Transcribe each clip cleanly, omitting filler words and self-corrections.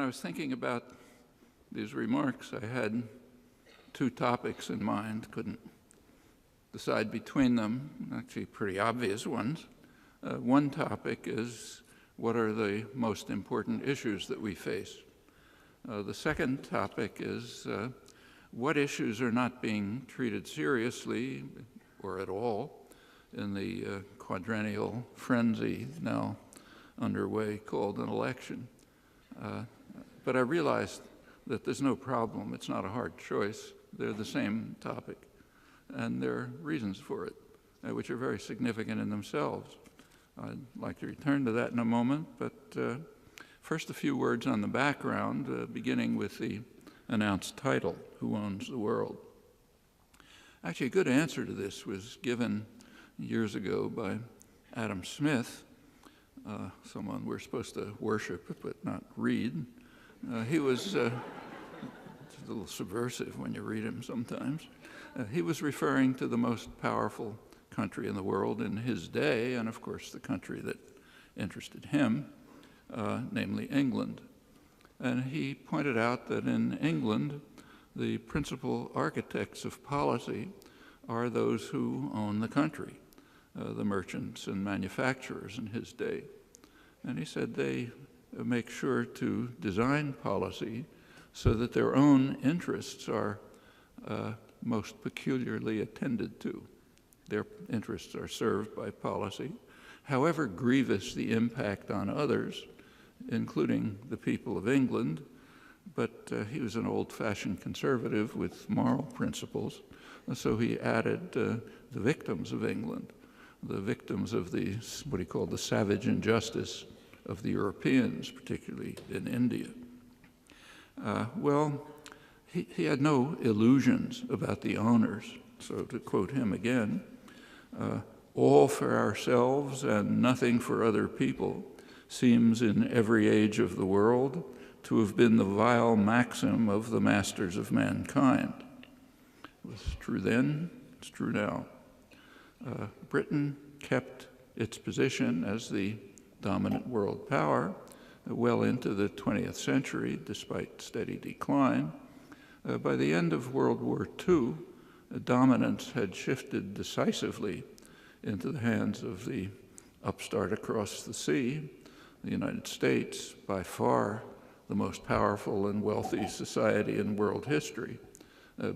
When I was thinking about these remarks, I had two topics in mind, couldn't decide between them, actually pretty obvious ones. One topic is, what are the most important issues that we face? The second topic is, what issues are not being treated seriously or at all in the quadrennial frenzy now underway called an election. But I realized that there's no problem. It's not a hard choice. They're the same topic, and there are reasons for it, which are very significant in themselves. I'd like to return to that in a moment, but first a few words on the background, beginning with the announced title, Who Owns the World? Actually, a good answer to this was given years ago by Adam Smith, someone we're supposed to worship but not read. He was a little subversive when you read him sometimes. He was referring to the most powerful country in the world in his day, and of course the country that interested him, namely England. And he pointed out that in England, the principal architects of policy are those who own the country, the merchants and manufacturers in his day. And he said they make sure to design policy so that their own interests are most peculiarly attended to. Their interests are served by policy, however grievous the impact on others, including the people of England. But he was an old-fashioned conservative with moral principles, so he added the victims of England, the victims of what he called the savage injustice of the Europeans, particularly in India. Well, he had no illusions about the owners. So to quote him again, all for ourselves and nothing for other people seems in every age of the world to have been the vile maxim of the masters of mankind. It was true then, it's true now. Britain kept its position as the dominant world power well into the 20th century, despite steady decline. By the end of World War II, dominance had shifted decisively into the hands of the upstart across the sea, the United States, by far the most powerful and wealthy society in world history.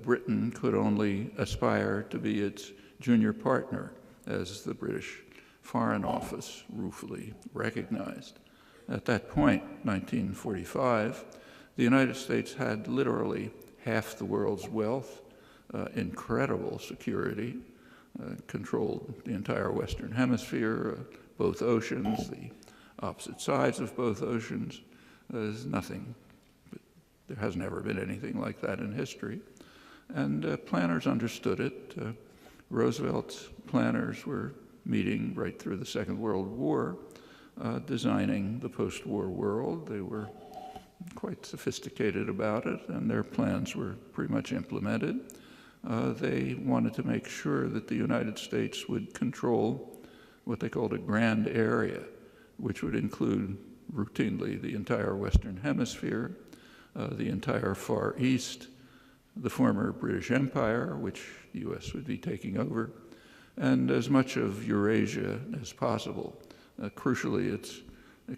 Britain could only aspire to be its junior partner, as the British Foreign Office ruefully recognized. At that point, 1945, the United States had literally half the world's wealth, incredible security, controlled the entire Western Hemisphere, both oceans, the opposite sides of both oceans. There's nothing, there has never been anything like that in history. And planners understood it. Roosevelt's planners were meeting right through the Second World War, designing the post-war world. They were quite sophisticated about it, and their plans were pretty much implemented. They wanted to make sure that the United States would control what they called a grand area, which would include routinely the entire Western Hemisphere, the entire Far East, the former British Empire, which the US would be taking over, and as much of Eurasia as possible, crucially its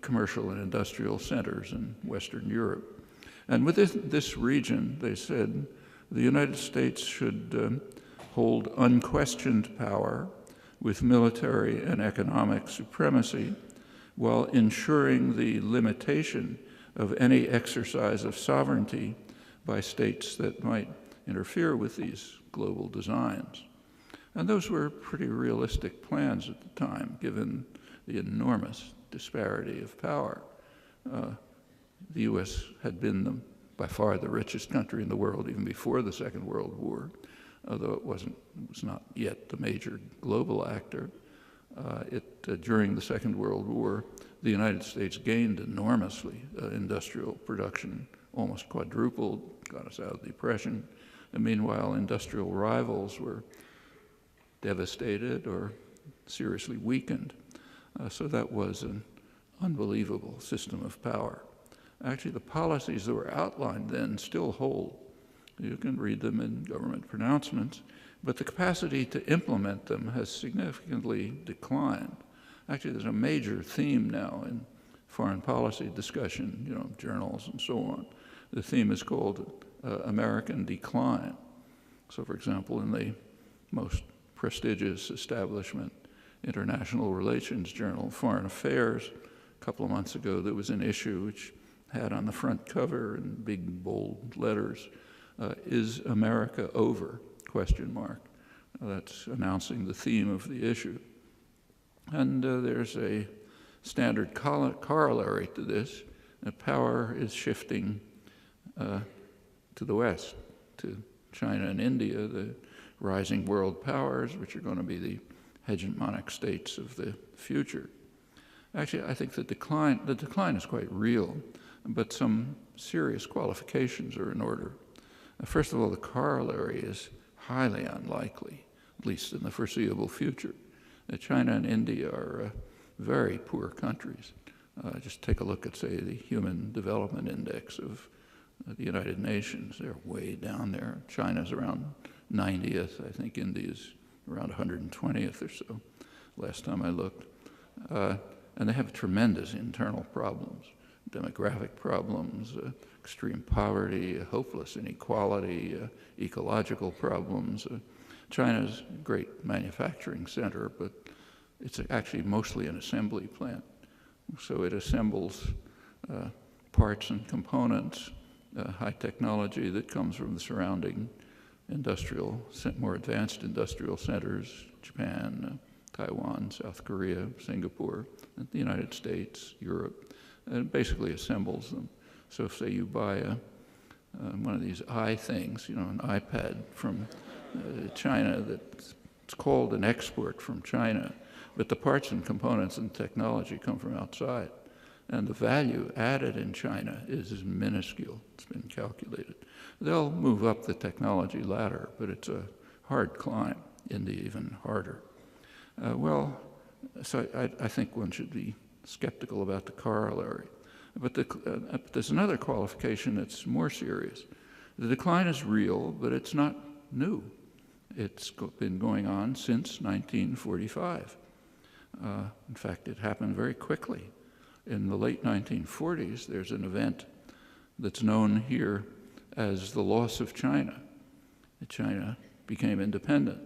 commercial and industrial centers in Western Europe. And within this region, they said, the United States should hold unquestioned power with military and economic supremacy while ensuring the limitation of any exercise of sovereignty by states that might interfere with these global designs. And those were pretty realistic plans at the time, given the enormous disparity of power. The US had been by far the richest country in the world even before the Second World War, although it was not yet the major global actor. During the Second World War, the United States gained enormously. Industrial production almost quadrupled, got us out of the Depression. And meanwhile, industrial rivals were devastated or seriously weakened. So that was an unbelievable system of power. Actually, the policies that were outlined then still hold. You can read them in government pronouncements, but the capacity to implement them has significantly declined. Actually, there's a major theme now in foreign policy discussion, journals and so on. The theme is called American decline. So, for example, in the most prestigious establishment, International Relations Journal, Foreign Affairs, a couple of months ago, there was an issue which had on the front cover in big, bold letters, "Is America over?" ? That's announcing the theme of the issue. And there's a standard corollary to this. Power is shifting to the West, to China and India, the rising world powers, which are going to be the hegemonic states of the future. Actually, I think the decline is quite real, but some serious qualifications are in order. First of all, the corollary is highly unlikely, at least in the foreseeable future. China and India are very poor countries. Just take a look at, say, the Human Development Index of the United Nations. They're way down there. China's around 90th. I think India's around 120th or so, last time I looked. And they have tremendous internal problems, demographic problems, extreme poverty, hopeless inequality, ecological problems. China's a great manufacturing center, but it's actually mostly an assembly plant. So it assembles parts and components, high technology that comes from the surrounding more advanced industrial centers, Japan, Taiwan, South Korea, Singapore, the United States, Europe, and basically assembles them. So if, say, you buy one of these things, an iPad from China, it's called an export from China, but the parts and components and technology come from outside. And the value added in China is minuscule. It's been calculated. They'll move up the technology ladder, but it's a hard climb. India even harder. So I think one should be skeptical about the corollary. But there's another qualification that's more serious. The decline is real, but it's not new. It's been going on since 1945. In fact, it happened very quickly. In the late 1940s, there's an event that's known here as the loss of China. China became independent.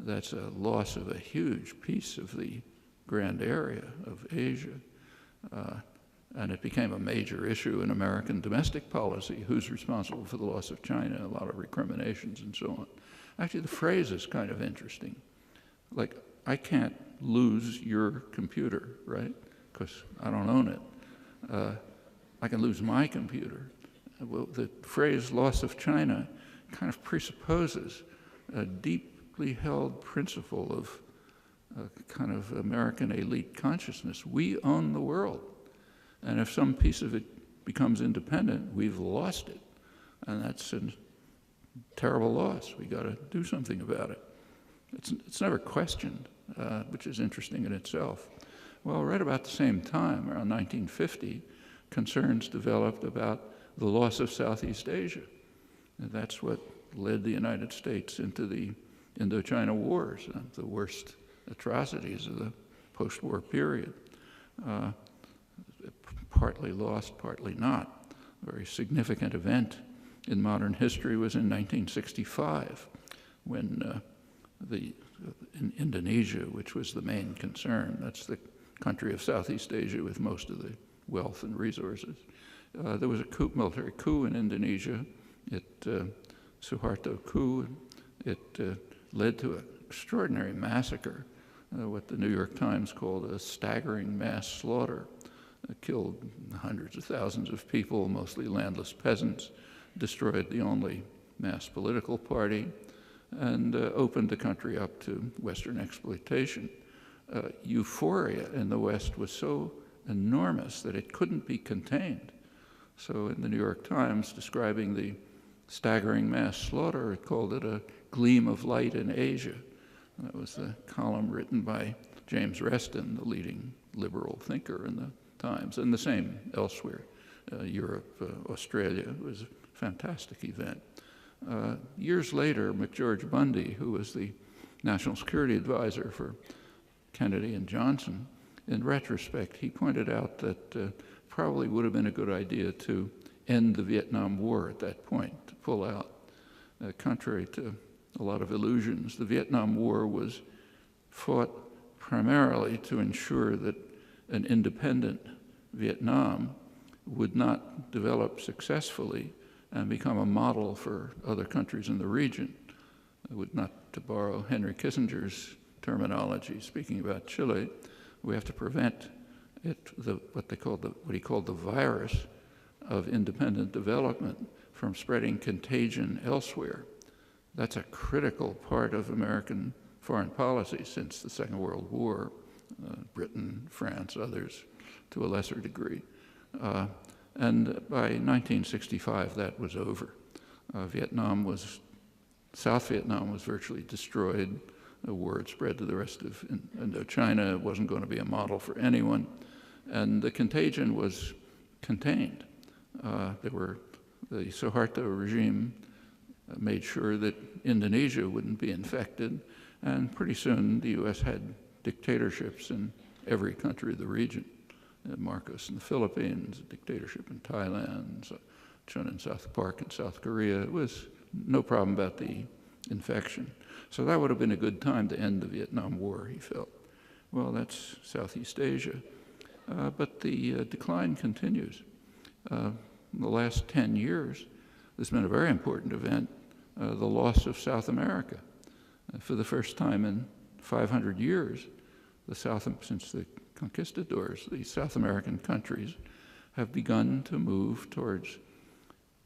That's a loss of a huge piece of the grand area of Asia. And it became a major issue in American domestic policy. Who's responsible for the loss of China? A lot of recriminations and so on. Actually, the phrase is kind of interesting. Like, I can't lose your computer, right? Because I don't own it. I can lose my computer. Well, the phrase loss of China kind of presupposes a deeply held principle of kind of American elite consciousness. We own the world. And if some piece of it becomes independent, we've lost it. And that's a terrible loss. We got to do something about it. It's never questioned, which is interesting in itself. Well, right about the same time, around 1950, concerns developed about the loss of Southeast Asia. And that's what led the United States into the Indochina Wars, the worst atrocities of the post-war period. Partly lost, partly not. A very significant event in modern history was in 1965, when in Indonesia, which was the main concern, that's the country of Southeast Asia with most of the wealth and resources. There was a military coup in Indonesia. Suharto coup. It led to an extraordinary massacre, what the New York Times called a staggering mass slaughter. It killed hundreds of thousands of people, mostly landless peasants, destroyed the only mass political party, and opened the country up to Western exploitation. Euphoria in the West was so enormous that it couldn't be contained. So in the New York Times, describing the staggering mass slaughter, it called it a gleam of light in Asia. That was the column written by James Reston, the leading liberal thinker in the Times, and the same elsewhere. Europe, Australia. It was a fantastic event. Years later, McGeorge Bundy, who was the National Security Advisor for Kennedy and Johnson, in retrospect, he pointed out that probably would have been a good idea to end the Vietnam War at that point, to pull out. Contrary to a lot of illusions, the Vietnam War was fought primarily to ensure that an independent Vietnam would not develop successfully and become a model for other countries in the region. It would not, to borrow Henry Kissinger's terminology, speaking about Chile, we have to prevent it, what he called the virus of independent development from spreading contagion elsewhere. That's a critical part of American foreign policy since the Second World War, Britain, France, others to a lesser degree. And by 1965, that was over. South Vietnam was virtually destroyed. The war had spread to the rest of Indochina. It wasn't going to be a model for anyone. And the contagion was contained. The Suharto regime made sure that Indonesia wouldn't be infected, and pretty soon the U.S. had dictatorships in every country of the region. Marcos in the Philippines, a dictatorship in Thailand, Chun in South Park in South Korea. It was no problem about the infection. So that would have been a good time to end the Vietnam War, he felt. Well, that's Southeast Asia. But the decline continues. In the last 10 years, there's been a very important event, the loss of South America. For the first time in 500 years, since the conquistadors, the South American countries have begun to move towards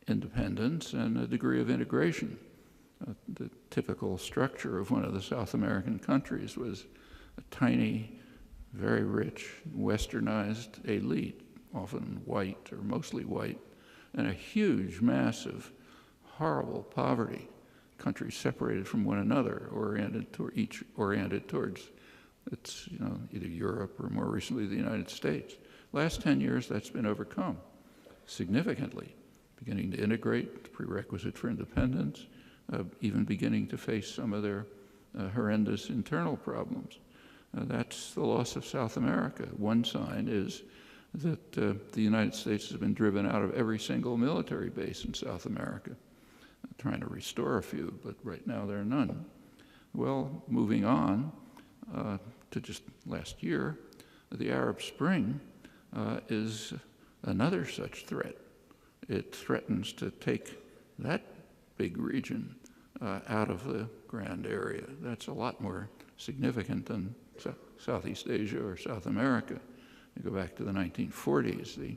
independence and a degree of integration. The typical structure of one of the South American countries was a tiny, very rich, westernized elite, often white or mostly white, and a huge mass of horrible poverty, countries separated from one another, oriented towards either Europe or more recently the United States. Last 10 years, that's been overcome significantly, beginning to integrate, the prerequisite for independence, even beginning to face some of their horrendous internal problems. That's the loss of South America. One sign is that the United States has been driven out of every single military base in South America, trying to restore a few, but right now there are none. Well, moving on to just last year, the Arab Spring is another such threat. It threatens to take that big region out of the grand area. That's a lot more significant than Southeast Asia or South America. You go back to the 1940s, the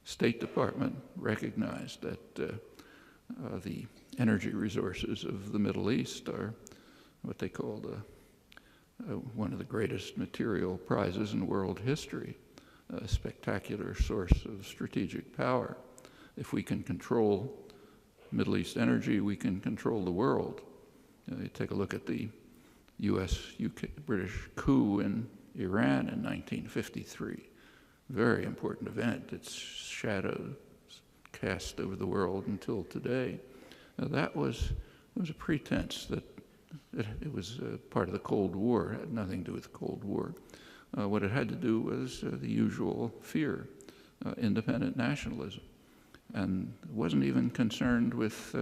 State Department recognized that the energy resources of the Middle East are what they called one of the greatest material prizes in world history, a spectacular source of strategic power. If we can control Middle East energy, we can control the world. You take a look at the U.S.-British coup in Iran in 1953. Very important event. Its shadows cast over the world until today. That was a pretense that it was part of the Cold War. It had nothing to do with the Cold War. What it had to do was the usual fear, independent nationalism. And it wasn't even concerned with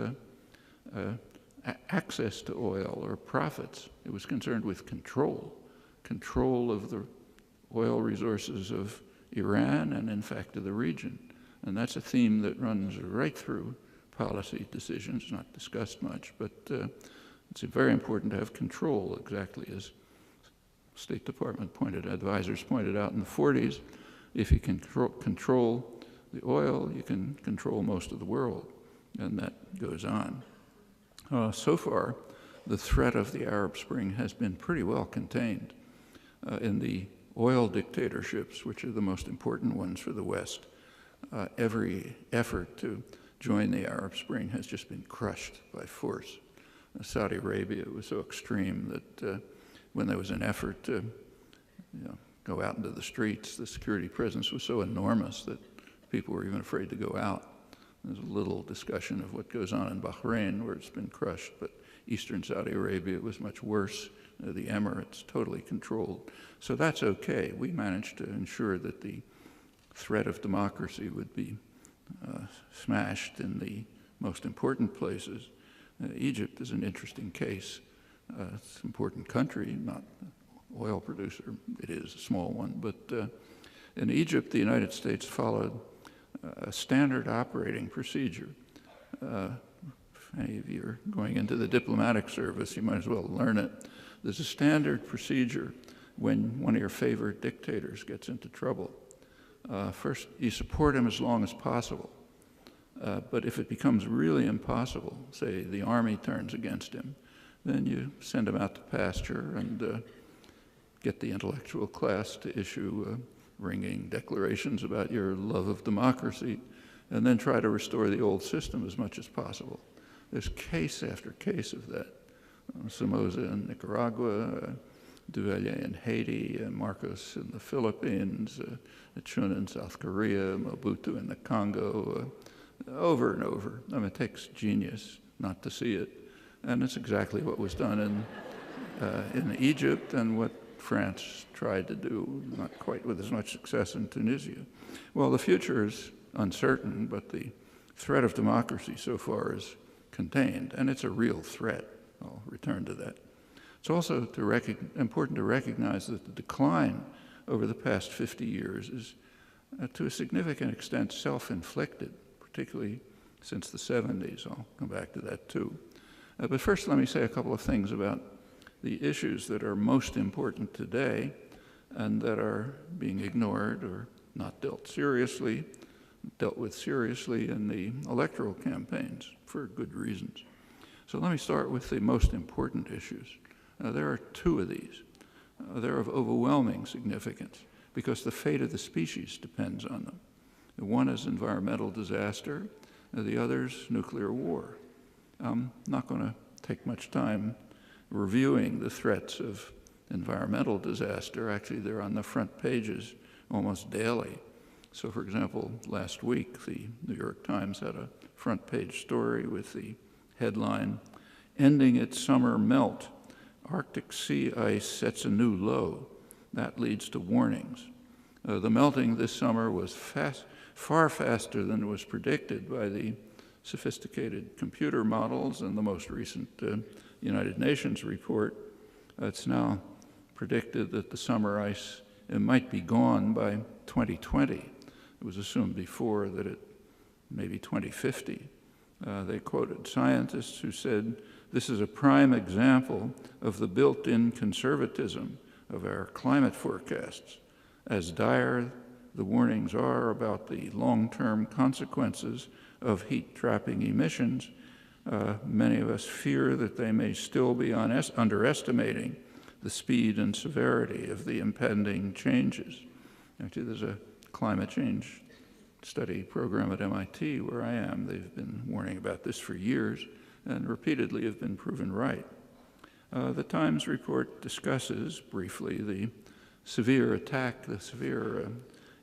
access to oil or profits. It was concerned with control of the oil resources of Iran and, in fact, of the region. And that's a theme that runs right through policy decisions, not discussed much, but it's very important to have control, exactly as State Department advisors pointed out in the 40s. If you can control the oil, you can control most of the world, and that goes on. So far, the threat of the Arab Spring has been pretty well contained. In the oil dictatorships, which are the most important ones for the West, every effort to join the Arab Spring has just been crushed by force. Saudi Arabia was so extreme that when there was an effort to go out into the streets, the security presence was so enormous that People were even afraid to go out. There's a little discussion of what goes on in Bahrain, where it's been crushed, but eastern Saudi Arabia was much worse. The Emirates, totally controlled. So that's okay. We managed to ensure that the threat of democracy would be smashed in the most important places. Egypt is an interesting case. It's an important country, not an oil producer. It is a small one. But in Egypt, the United States followed a standard operating procedure. If any of you are going into the diplomatic service, you might as well learn it. There's a standard procedure when one of your favorite dictators gets into trouble. First, you support him as long as possible. But if it becomes really impossible, say the army turns against him, then you send him out to pasture and get the intellectual class to issue ringing declarations about your love of democracy, and then try to restore the old system as much as possible. There's case after case of that. Somoza in Nicaragua, Duvalier in Haiti, Marcos in the Philippines, Chun in South Korea, Mobutu in the Congo, over and over. I mean, it takes genius not to see it. And it's exactly what was done in Egypt and what France tried to do, not quite with as much success in Tunisia. Well, the future is uncertain, but the threat of democracy so far is contained, and it's a real threat. I'll return to that. It's also important to recognize that the decline over the past 50 years is, to a significant extent, self-inflicted, particularly since the 70s. I'll come back to that too. But first, let me say a couple of things about the issues that are most important today and that are being ignored or not dealt with seriously in the electoral campaigns for good reasons. So let me start with the most important issues. There are two of these. They're of overwhelming significance because the fate of the species depends on them. One is environmental disaster, the other's nuclear war. I'm not going to take much time reviewing the threats of environmental disaster. Actually, they're on the front pages almost daily. So, for example, last week, the New York Times had a front page story with the headline, "Ending its Summer Melt, Arctic Sea Ice Sets a New Low." That leads to warnings. The melting this summer was far faster than was predicted by the sophisticated computer models and the most recent United Nations report. It's now predicted that the summer ice might be gone by 2020. It was assumed before that it may be 2050. They quoted scientists who said, "This is a prime example of the built-in conservatism of our climate forecasts. As dire the warnings are about the long-term consequences of heat-trapping emissions, many of us fear that they may still be underestimating the speed and severity of the impending changes." Actually, there's a climate change study program at MIT where I am. They've been warning about this for years and repeatedly have been proven right. The Times report discusses briefly the severe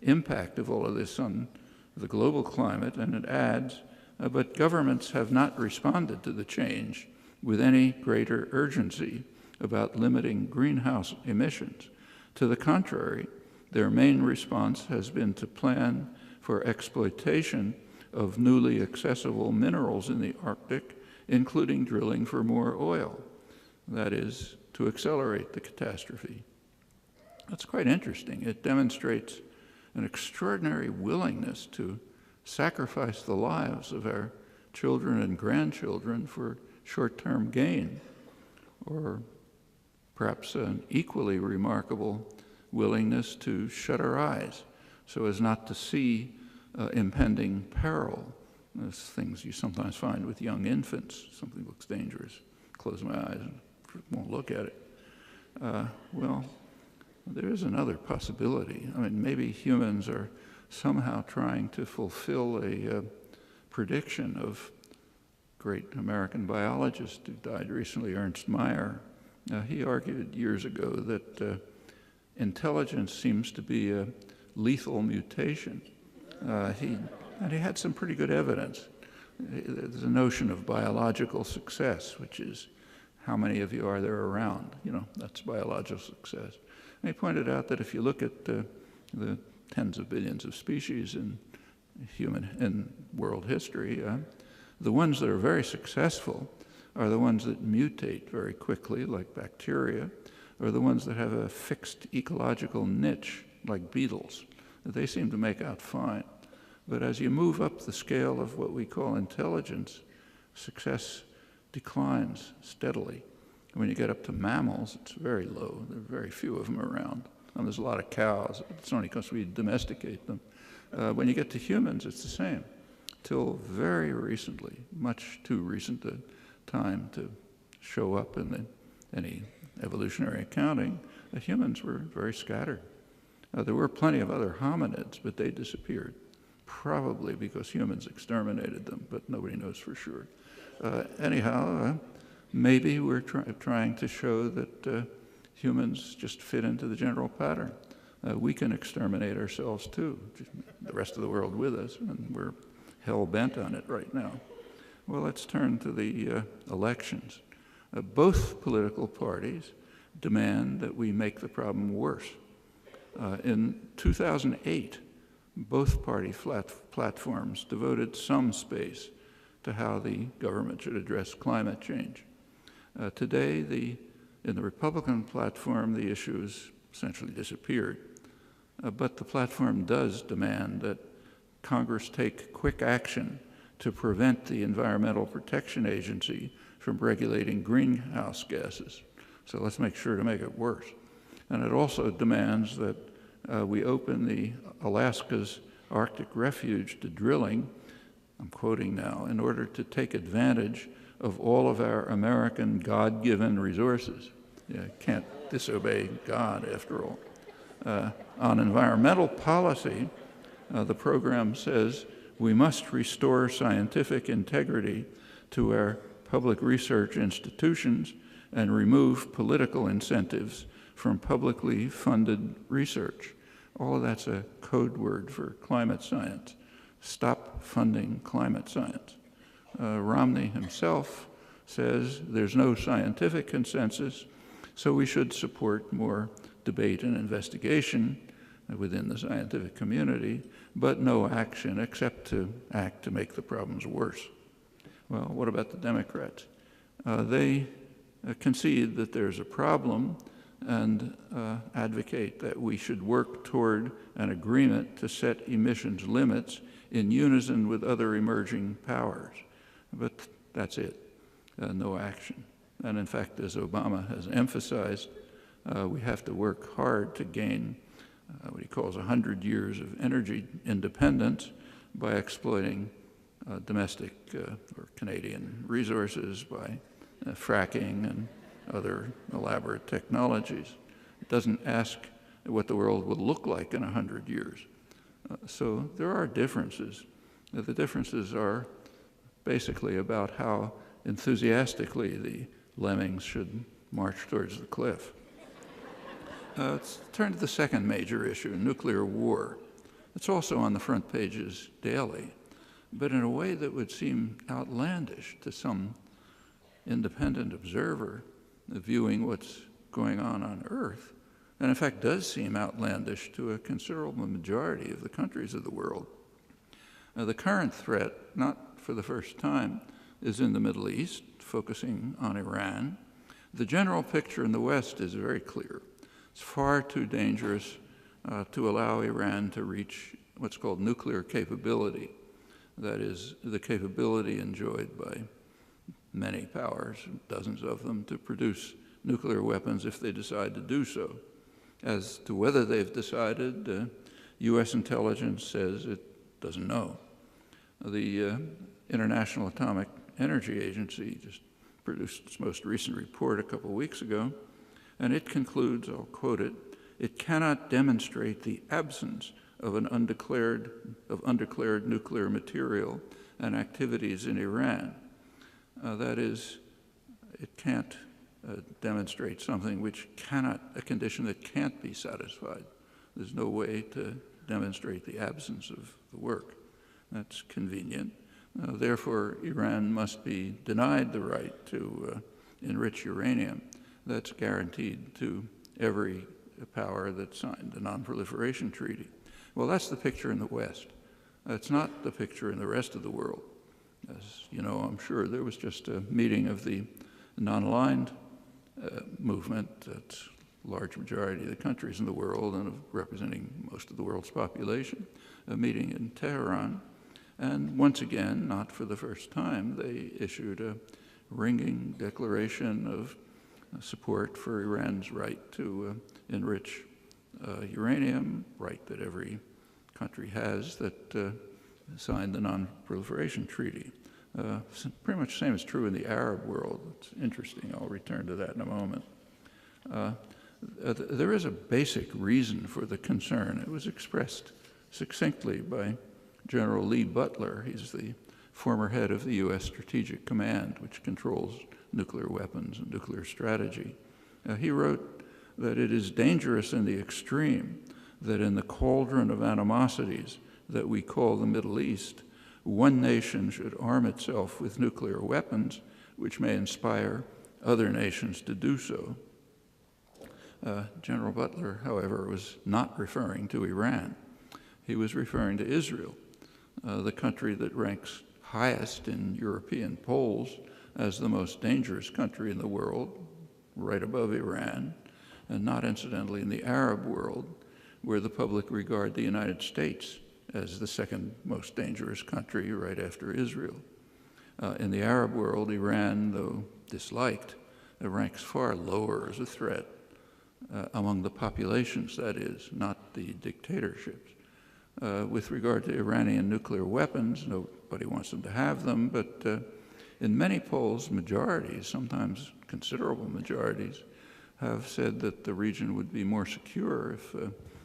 impact of all of this on the global climate, and it adds, but governments have not responded to the change with any greater urgency about limiting greenhouse emissions. To the contrary, their main response has been to plan for exploitation of newly accessible minerals in the Arctic, including drilling for more oil. That is, to accelerate the catastrophe. That's quite interesting. It demonstrates an extraordinary willingness to sacrifice the lives of our children and grandchildren for short-term gain, or perhaps an equally remarkable willingness to shut our eyes so as not to see impending peril. There's things you sometimes find with young infants. Something looks dangerous. Close my eyes and won't look at it. Well, there is another possibility. I mean, maybe humans are somehow trying to fulfill a prediction of great American biologist who died recently, Ernst Mayr. He argued years ago that intelligence seems to be a lethal mutation. And he had some pretty good evidence. There's a notion of biological success, which is how many of you are there around? You know, that's biological success. And he pointed out that if you look at the tens of billions of species in world history, the ones that are very successful are the ones that mutate very quickly, like bacteria, or the ones that have a fixed ecological niche, like beetles. They seem to make out fine. But as you move up the scale of what we call intelligence, success declines steadily. When you get up to mammals, it's very low. There are very few of them around. And there's a lot of cows. It's only because we domesticate them. When you get to humans, it's the same. Till very recently, much too recent a time to show up in any evolutionary accounting, the humans were very scattered. There were plenty of other hominids, but they disappeared, probably because humans exterminated them, but nobody knows for sure. Anyhow, maybe we're trying to show that humans just fit into the general pattern. We can exterminate ourselves too, the rest of the world with us, and we're hell-bent on it right now. Well, let's turn to the elections. Both political parties demand that we make the problem worse. In 2008, both party platforms devoted some space to how the government should address climate change. Today, in the Republican platform, the issue has essentially disappeared. But the platform does demand that Congress take quick action to prevent the Environmental Protection Agency from regulating greenhouse gases. So let's make sure to make it worse. And it also demands that we open the Alaska's Arctic refuge to drilling, I'm quoting now, in order to take advantage of all of our American God-given resources. You can't disobey God, after all. On environmental policy, the program says we must restore scientific integrity to our public research institutions and remove political incentives from publicly funded research. All of that's a code word for climate science. Stop funding climate science. Romney himself says there's no scientific consensus, so we should support more debate and investigation within the scientific community, but no action except to act to make the problems worse. Well, what about the Democrats? They concede that there's a problem and advocate that we should work toward an agreement to set emissions limits in unison with other emerging powers. But that's it, no action. And in fact, as Obama has emphasized, we have to work hard to gain what he calls 100 years of energy independence by exploiting domestic or Canadian resources, by fracking and other elaborate technologies. It doesn't ask what the world will look like in 100 years. So there are differences. The differences are basically about how enthusiastically the lemmings should march towards the cliff. Let's turn to the second major issue, nuclear war. It's also on the front pages daily, but in a way that would seem outlandish to some independent observer viewing what's going on Earth, and in fact does seem outlandish to a considerable majority of the countries of the world. The current threat, not for the first time, is in the Middle East, focusing on Iran. The general picture in the West is very clear. It's far too dangerous to allow Iran to reach what's called nuclear capability. That is, the capability enjoyed by many powers, dozens of them, to produce nuclear weapons if they decide to do so. As to whether they've decided, U.S. intelligence says it doesn't know. The International Atomic Energy Agency just produced its most recent report a couple of weeks ago, and it concludes, I'll quote it, "It cannot demonstrate the absence of undeclared nuclear material and activities in Iran." That is, it can't demonstrate something which cannot, a condition that can't be satisfied. There's no way to demonstrate the absence of the work. That's convenient. Therefore, Iran must be denied the right to enrich uranium. That's guaranteed to every power that signed the Non-Proliferation Treaty. Well, that's the picture in the West. That's not the picture in the rest of the world. As you know, I'm sure there was just a meeting of the non-aligned movement. That's a large majority of the countries in the world and representing most of the world's population, a meeting in Tehran. And once again, not for the first time, they issued a ringing declaration of support for Iran's right to enrich uranium, right that every country has that signed the Non-Proliferation Treaty. Pretty much the same is true in the Arab world. It's interesting. I'll return to that in a moment. There is a basic reason for the concern. It was expressed succinctly by General Lee Butler. He's the former head of the U.S. Strategic Command, which controls nuclear weapons and nuclear strategy. He wrote that it is dangerous in the extreme that in the cauldron of animosities that we call the Middle East, one nation should arm itself with nuclear weapons, which may inspire other nations to do so. General Butler, however, was not referring to Iran. He was referring to Israel, the country that ranks highest in European polls as the most dangerous country in the world, right above Iran, and not incidentally in the Arab world, where the public regard the United States as the second most dangerous country right after Israel. In the Arab world, Iran, though disliked, ranks far lower as a threat among the populations, that is, not the dictatorships. With regard to Iranian nuclear weapons, nobody wants them to have them, but in many polls, majorities, sometimes considerable majorities, have said that the region would be more secure if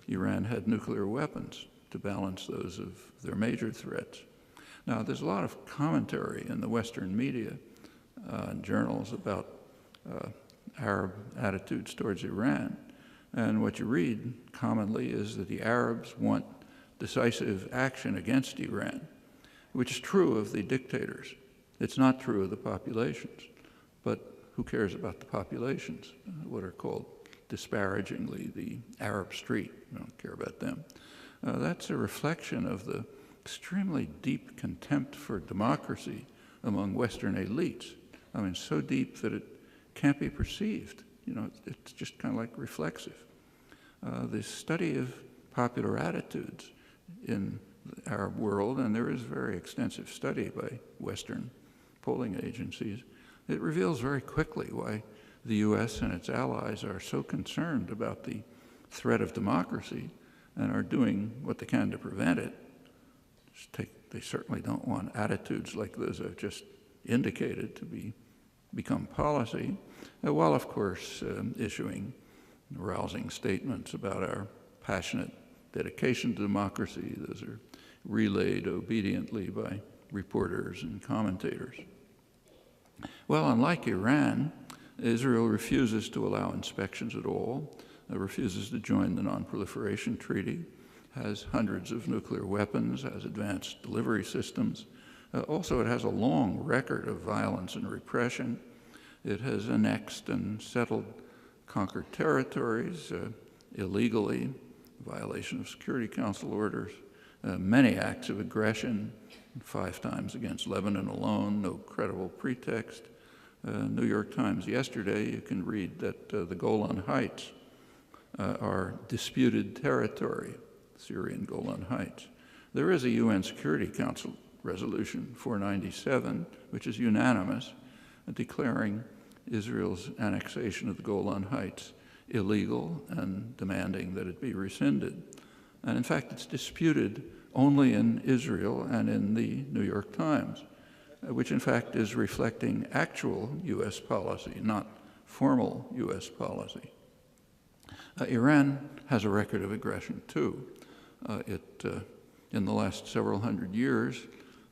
Iran had nuclear weapons to balance those of their major threats. Now, there's a lot of commentary in the Western media and journals about Arab attitudes towards Iran. And what you read commonly is that the Arabs want decisive action against Iran, which is true of the dictators. It's not true of the populations. But who cares about the populations, what are called disparagingly the Arab street? We don't care about them. That's a reflection of the extremely deep contempt for democracy among Western elites. I mean, so deep that it can't be perceived. You know, it's just kind of like reflexive. The study of popular attitudes in the Arab world, and there is very extensive study by Western polling agencies, it reveals very quickly why the U.S. and its allies are so concerned about the threat of democracy and are doing what they can to prevent it. They certainly don't want attitudes like those I've just indicated to become policy, while of course issuing rousing statements about our passionate dedication to democracy. Those are relayed obediently by reporters and commentators. Well, unlike Iran, Israel refuses to allow inspections at all, refuses to join the Non-Proliferation Treaty, has hundreds of nuclear weapons, has advanced delivery systems. Also, it has a long record of violence and repression. It has annexed and settled conquered territories illegally, violation of Security Council orders, many acts of aggression, 5 times against Lebanon alone, no credible pretext. New York Times yesterday, you can read that the Golan Heights are disputed territory, Syrian Golan Heights. There is a UN Security Council resolution 497, which is unanimous, declaring Israel's annexation of the Golan Heights illegal and demanding that it be rescinded. And in fact, it's disputed only in Israel and in the New York Times, which in fact is reflecting actual U.S. policy, not formal U.S. policy. Iran has a record of aggression too. In the last several hundred years,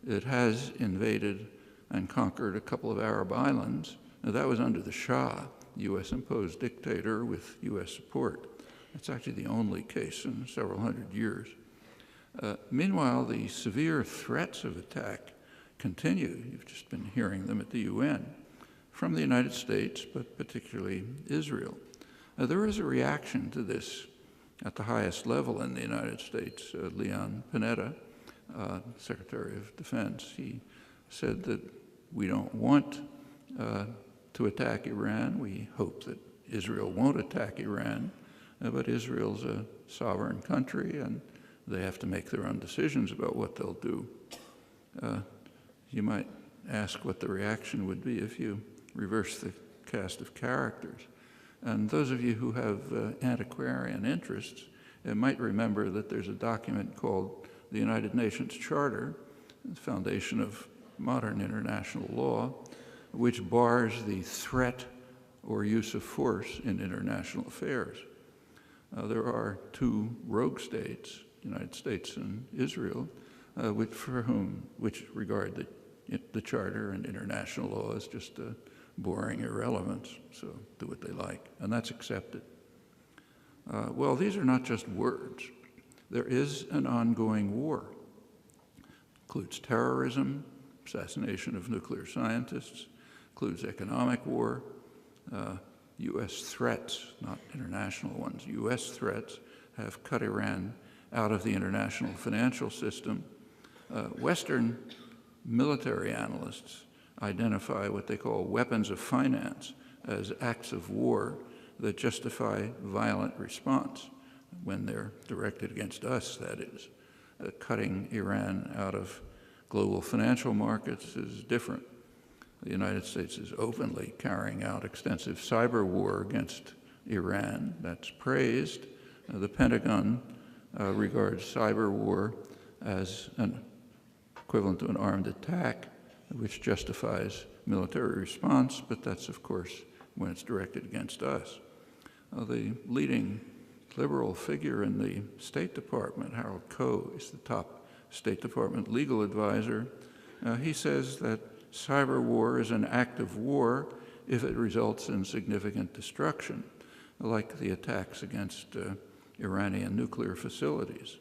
it has invaded and conquered a couple of Arab islands. Now, that was under the Shah, U.S.-imposed dictator with U.S. support. It's actually the only case in several hundred years. Meanwhile, the severe threats of attack continue. You've just been hearing them at the UN from the United States, but particularly Israel. There is a reaction to this at the highest level in the United States. Leon Panetta, Secretary of Defense, he said that we don't want to attack Iran. We hope that Israel won't attack Iran, but Israel's a sovereign country and they have to make their own decisions about what they'll do. You might ask what the reaction would be if you reverse the cast of characters. And those of you who have antiquarian interests might remember that there's a document called the United Nations Charter, the foundation of modern international law, which bars the threat or use of force in international affairs. There are two rogue states, the United States and Israel, which regard the Charter and international law as just a boring irrelevance, so do what they like, and that's accepted. Well, these are not just words. There is an ongoing war. Includes terrorism, assassination of nuclear scientists, includes economic war, U.S. threats, not international ones, U.S. threats have cut Iran out of the international financial system. Western military analysts identify what they call weapons of finance as acts of war that justify violent response when they're directed against us, that is. Cutting Iran out of global financial markets is different. The United States is openly carrying out extensive cyber war against Iran. That's praised. The Pentagon regards cyber war as an equivalent to an armed attack, which justifies military response, but that's, of course, when it's directed against us. The leading liberal figure in the State Department, Harold Koh, is the top State Department legal advisor. He says that cyber war is an act of war if it results in significant destruction, like the attacks against Iranian nuclear facilities.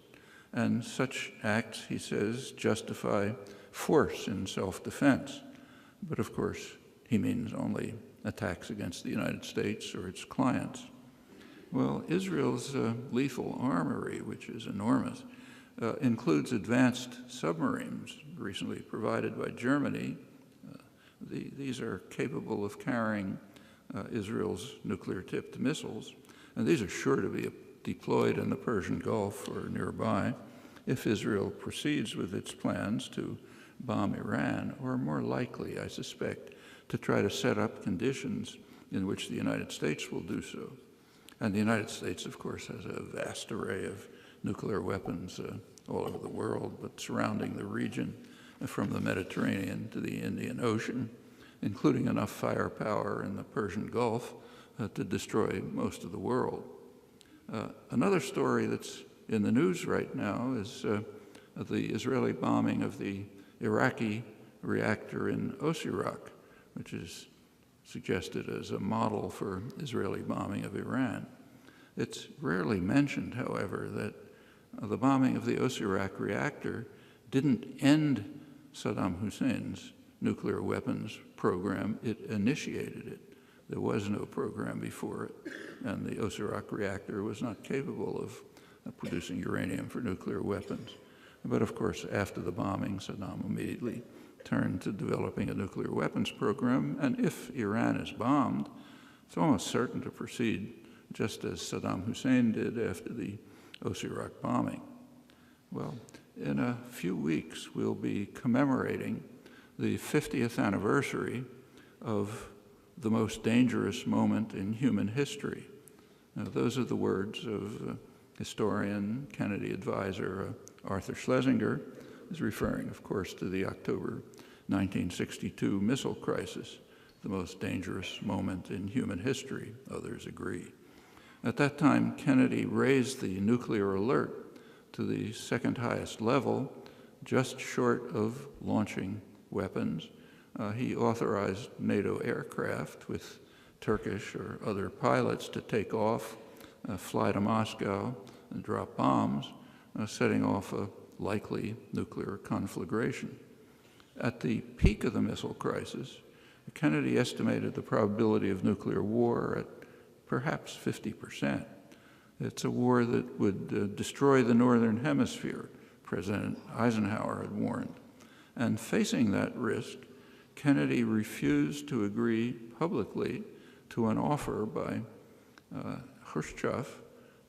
And such acts, he says, justify force in self-defense. But of course, he means only attacks against the United States or its clients. Well, Israel's lethal armory, which is enormous, includes advanced submarines recently provided by Germany. These are capable of carrying Israel's nuclear-tipped missiles, and these are sure to be deployed in the Persian Gulf or nearby if Israel proceeds with its plans to bomb Iran, or more likely, I suspect, to try to set up conditions in which the United States will do so. And the United States, of course, has a vast array of nuclear weapons all over the world, but surrounding the region from the Mediterranean to the Indian Ocean, including enough firepower in the Persian Gulf to destroy most of the world. Another story that's in the news right now is the Israeli bombing of the Iraqi reactor in Osirak, which is suggested as a model for Israeli bombing of Iran. It's rarely mentioned, however, that the bombing of the Osirak reactor didn't end Saddam Hussein's nuclear weapons program, it initiated it. There was no program before it, and the Osirak reactor was not capable of producing uranium for nuclear weapons. But of course, after the bombing, Saddam immediately turned to developing a nuclear weapons program, and if Iran is bombed, it's almost certain to proceed just as Saddam Hussein did after the Osirak bombing. Well, in a few weeks, we'll be commemorating the 50th anniversary of the most dangerous moment in human history. Now, those are the words of historian, Kennedy advisor Arthur Schlesinger, is referring, of course, to the October 1962 missile crisis, the most dangerous moment in human history, others agree. At that time, Kennedy raised the nuclear alert to the second highest level, just short of launching weapons. He authorized NATO aircraft with Turkish or other pilots to take off, fly to Moscow, and drop bombs, setting off a likely nuclear conflagration. At the peak of the missile crisis, Kennedy estimated the probability of nuclear war at perhaps 50%. It's a war that would destroy the Northern Hemisphere, President Eisenhower had warned. And facing that risk, Kennedy refused to agree publicly to an offer by Khrushchev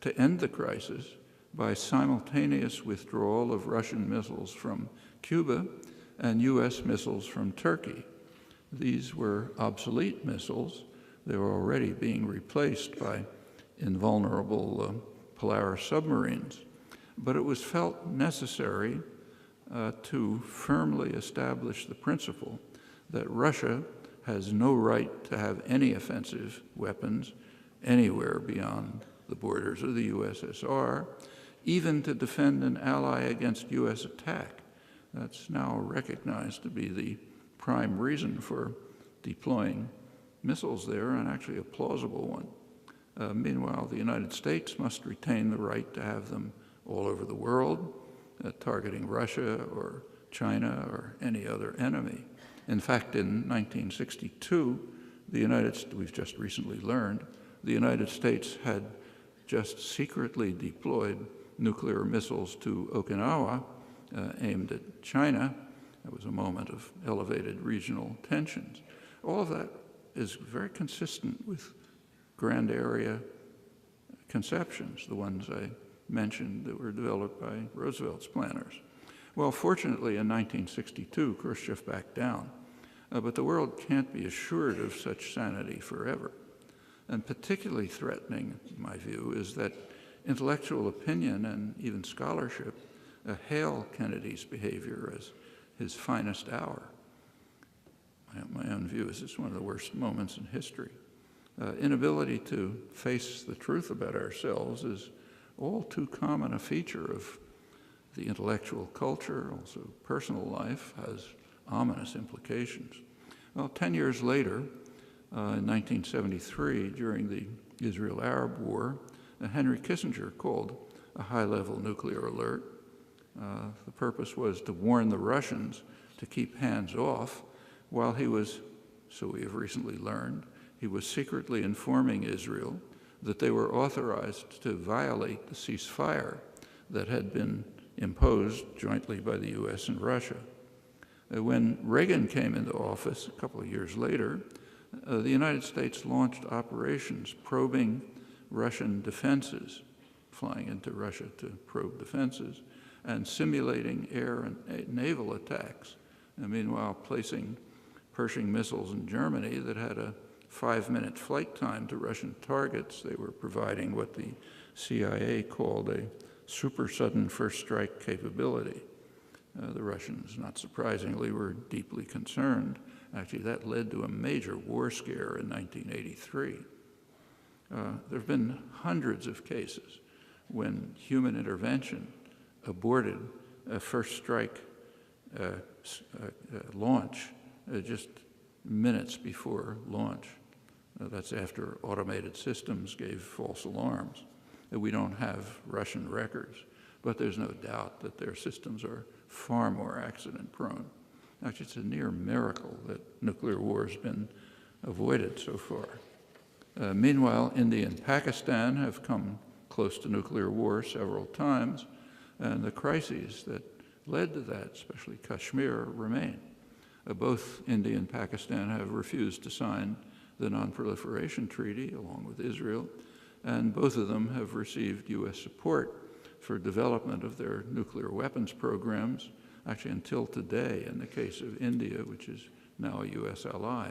to end the crisis by simultaneous withdrawal of Russian missiles from Cuba and U.S. missiles from Turkey. These were obsolete missiles. They were already being replaced by invulnerable Polaris submarines. But it was felt necessary to firmly establish the principle that Russia has no right to have any offensive weapons anywhere beyond the borders of the USSR, even to defend an ally against U.S. attack. That's now recognized to be the prime reason for deploying missiles there, and actually a plausible one. Meanwhile, the United States must retain the right to have them all over the world, targeting Russia or China or any other enemy. In fact, in 1962, we've just recently learned, the United States had just secretly deployed nuclear missiles to Okinawa aimed at China. That was a moment of elevated regional tensions. All of that is very consistent with grand area conceptions, the ones I mentioned that were developed by Roosevelt's planners. Well, fortunately, in 1962, Khrushchev backed down, but the world can't be assured of such sanity forever. And particularly threatening, in my view, is that intellectual opinion and even scholarship hail Kennedy's behavior as his finest hour. My own view is it's one of the worst moments in history. Inability to face the truth about ourselves is all too common a feature of the intellectual culture. Also, personal life has ominous implications. Well, 10 years later, in 1973, during the Israel-Arab War, Henry Kissinger called a high-level nuclear alert. The purpose was to warn the Russians to keep hands off while he was, so we have recently learned, he was secretly informing Israel that they were authorized to violate the ceasefire that had been imposed jointly by the U.S. and Russia. When Reagan came into office a couple of years later, the United States launched operations probing Russian defenses, flying into Russia to probe defenses, and simulating air and naval attacks, and meanwhile placing Pershing missiles in Germany that had a 5-minute flight time to Russian targets. They were providing what the CIA called a super sudden first strike capability. The Russians, not surprisingly, were deeply concerned. Actually, that led to a major war scare in 1983. There have been hundreds of cases when human intervention aborted a first strike launch just minutes before launch. That's after automated systems gave false alarms. We don't have Russian records, but there's no doubt that their systems are far more accident-prone. Actually, it's a near miracle that nuclear war has been avoided so far. Meanwhile, India and Pakistan have come close to nuclear war several times, and the crises that led to that, especially Kashmir, remain. Both India and Pakistan have refused to sign the Non-Proliferation Treaty, along with Israel, and both of them have received U.S. support for development of their nuclear weapons programs, actually until today in the case of India, which is now a U.S. ally.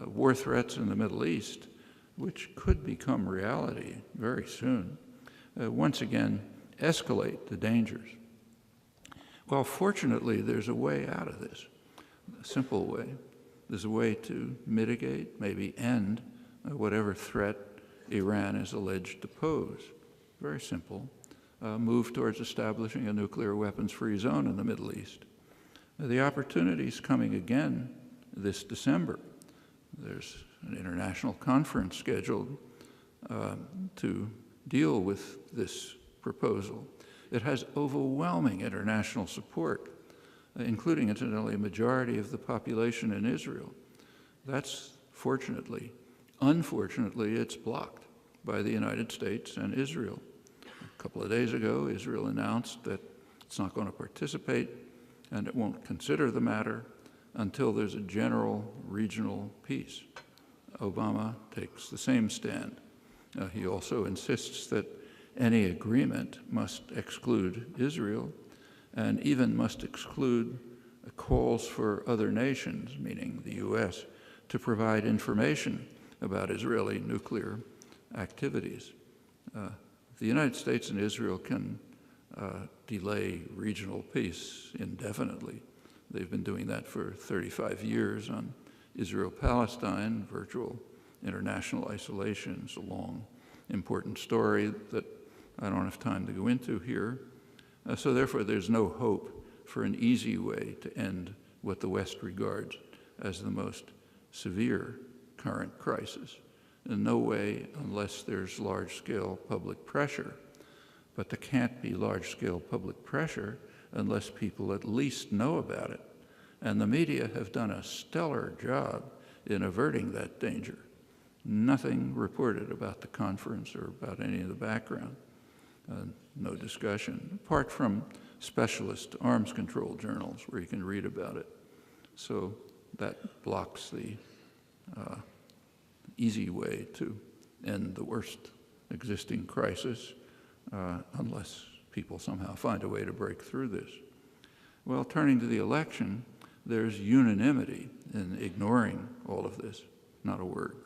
War threats in the Middle East, which could become reality very soon, once again escalate the dangers. Well, fortunately, there's a way out of this, a simple way. There's a way to mitigate, maybe end, whatever threat Iran is alleged to pose. Very simple. Move towards establishing a nuclear weapons-free zone in the Middle East. The opportunity is coming again this December. There's an international conference scheduled to deal with this proposal. It has overwhelming international support, including, incidentally, a majority of the population in Israel. That's fortunately. Unfortunately, it's blocked by the United States and Israel. A couple of days ago, Israel announced that it's not going to participate and it won't consider the matter until there's a general regional peace. Obama takes the same stand. He also insists that any agreement must exclude Israel and even must exclude calls for other nations, meaning the U.S., to provide information about Israeli nuclear activities. The United States and Israel can delay regional peace indefinitely. They've been doing that for 35 years on Israel-Palestine, virtual international isolation. It's a long, important story that I don't have time to go into here. So therefore, there's no hope for an easy way to end what the West regards as the most severe current crisis. In no way unless there's large-scale public pressure. But there can't be large-scale public pressure unless people at least know about it. And the media have done a stellar job in averting that danger. Nothing reported about the conference or about any of the background. No discussion, apart from specialist arms control journals where you can read about it. So that blocks the easy way to end the worst existing crisis unless people somehow find a way to break through this. Well, turning to the election, there's unanimity in ignoring all of this, not a word.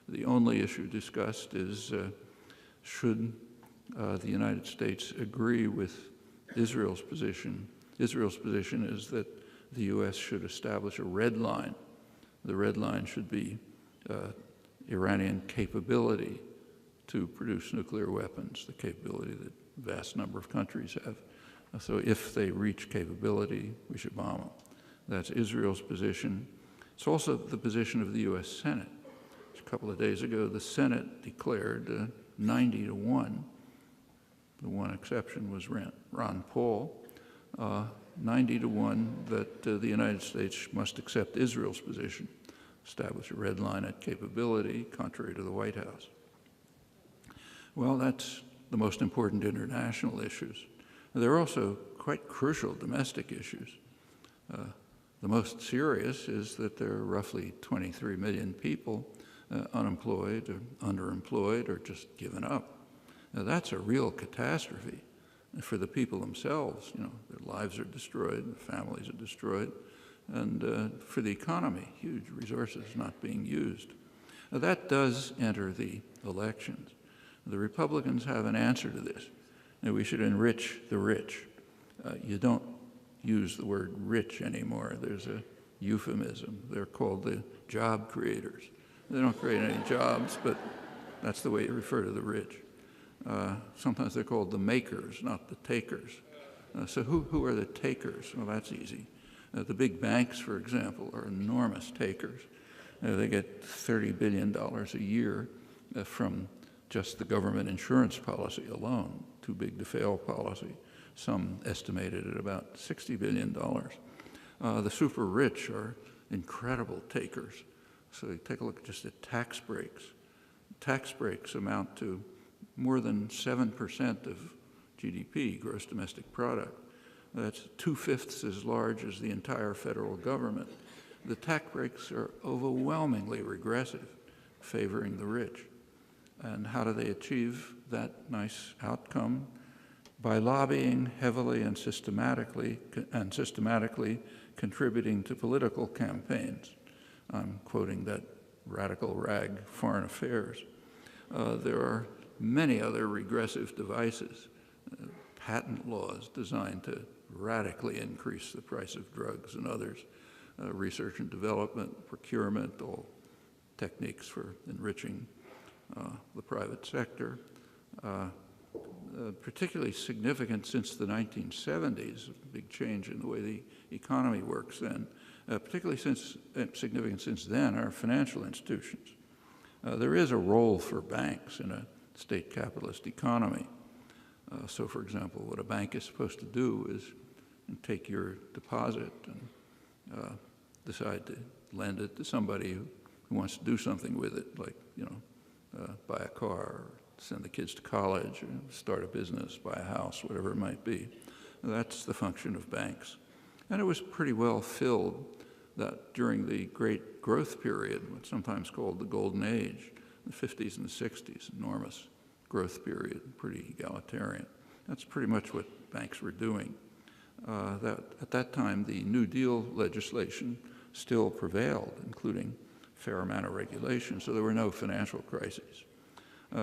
The only issue discussed is should the United States agree with Israel's position. Israel's position is that the U.S. should establish a red line. The red line should be Iranian capability to produce nuclear weapons, the capability that a vast number of countries have. So if they reach capability, we should bomb them. That's Israel's position. It's also the position of the U.S. Senate. A couple of days ago, the Senate declared 90-1. The one exception was Ron Paul. 90-1 that the United States must accept Israel's position, establish a red line at capability, contrary to the White House. Well, that's the most important international issues. There are also quite crucial domestic issues. The most serious is that there are roughly 23 million people unemployed or underemployed or just given up. Now, that's a real catastrophe for the people themselves. You know, their lives are destroyed, their families are destroyed, and for the economy, huge resources not being used. Now, that does enter the elections. The Republicans have an answer to this. Now, we should enrich the rich. You don't use the word rich anymore. There's a euphemism. They're called the job creators. They don't create any jobs, but that's the way you refer to the rich. Sometimes they're called the makers, not the takers. So who are the takers? Well, that's easy. The big banks, for example, are enormous takers. They get $30 billion a year from just the government insurance policy alone, too big to fail policy. Some estimated at about $60 billion. The super rich are incredible takers. So you take a look just at tax breaks. Tax breaks amount to more than 7% of GDP, gross domestic product. That's 2/5 as large as the entire federal government. The tax breaks are overwhelmingly regressive, favoring the rich. And how do they achieve that nice outcome? By lobbying heavily and systematically contributing to political campaigns. I'm quoting that radical rag, Foreign Affairs. There are many other regressive devices, patent laws designed to radically increase the price of drugs and others, research and development, procurement, all techniques for enriching the private sector. Particularly significant since the 1970s, a big change in the way the economy works then, particularly significant since then are financial institutions. There is a role for banks in a state capitalist economy. So, for example, what a bank is supposed to do is take your deposit and decide to lend it to somebody who wants to do something with it, like, buy a car, or send the kids to college, or start a business, buy a house, whatever it might be. That's the function of banks. And it was pretty well filled that during the great growth period, what's sometimes called the Golden Age, the 50s and the 60s, enormous growth period, pretty egalitarian. That's pretty much what banks were doing. At that time, the New Deal legislation still prevailed, including a fair amount of regulation, so there were no financial crises.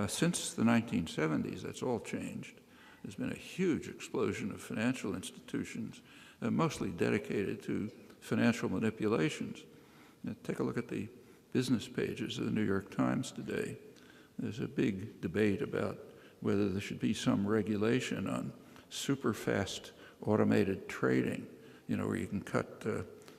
Since the 1970s, that's all changed. There's been a huge explosion of financial institutions, mostly dedicated to financial manipulations. Now, take a look at the business pages of the New York Times today. There's a big debate about whether there should be some regulation on super fast automated trading, where you can cut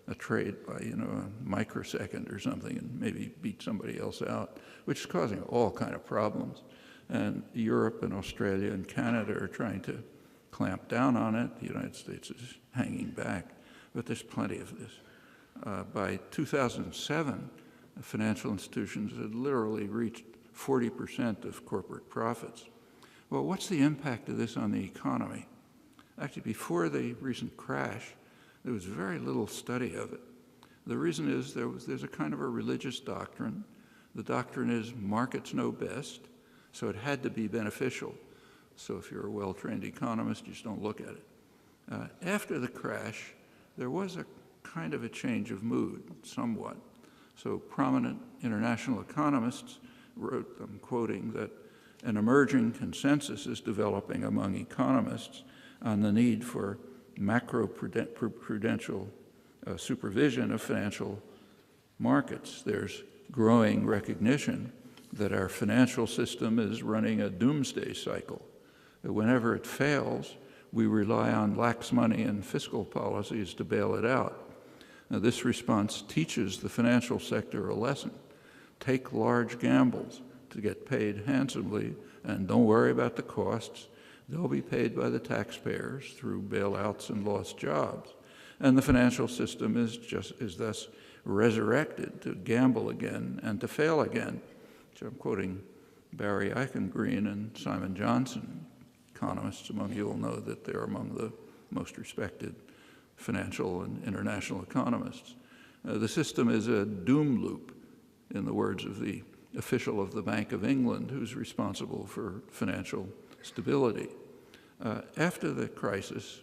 a trade by, a microsecond or something and maybe beat somebody else out, which is causing all kind of problems. And Europe and Australia and Canada are trying to clamp down on it. The United States is hanging back, but there's plenty of this. By 2007, financial institutions had literally reached 40% of corporate profits. Well, what's the impact of this on the economy? Actually, before the recent crash, there was very little study of it. The reason is there's a kind of a religious doctrine. The doctrine is markets know best, so it had to be beneficial. So if you're a well-trained economist, you just don't look at it. After the crash, there was a kind of a change of mood, somewhat. So prominent international economists wrote, I'm quoting, that an emerging consensus is developing among economists on the need for macro-prudential supervision of financial markets. There's growing recognition that our financial system is running a doomsday cycle. That whenever it fails, we rely on lax money and fiscal policies to bail it out. Now, this response teaches the financial sector a lesson. Take large gambles to get paid handsomely, and don't worry about the costs. They'll be paid by the taxpayers through bailouts and lost jobs. And the financial system is thus resurrected to gamble again and to fail again. So I'm quoting Barry Eichengreen and Simon Johnson. Economists among you will know that they're among the most respected financial and international economists. The system is a doom loop, in the words of the official of the Bank of England who's responsible for financial stability. After the crisis,